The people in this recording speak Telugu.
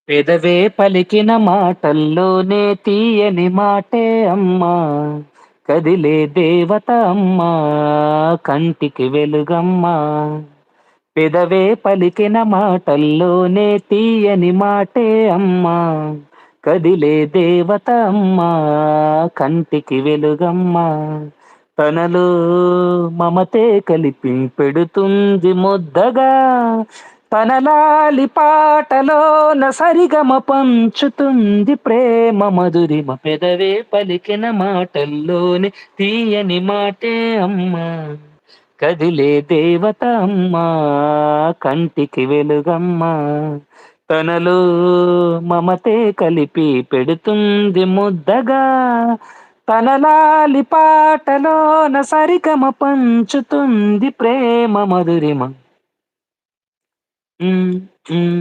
పెదవే పలికిన మాటల్లోనే తీయని మాటే అమ్మా, కదిలే దేవత అమ్మా, కంటికి వెలుగమ్మా. పెదవే పలికిన మాటల్లోనే తీయని మాటే అమ్మా, కదిలే దేవత అమ్మా, కంటికి వెలుగమ్మా. తనలో మమతే కలిపి పెడుతుంది ముద్దగా, తనలాలి పాటలోన సరిగమ పంచుతుంది ప్రేమ మధురిమ. పెదవే పలికిన మాటల్లోనే తీయని మాటే అమ్మా, కదిలే దేవత అమ్మా, కంటికి వెలుగమ్మా. తనలో మమతే కలిపి పెడుతుంది ముద్దగా, తనలాలి పాటలోన సరిగమ పంచుతుంది ప్రేమ మధురిమ. హ్మ్. హ్మ్.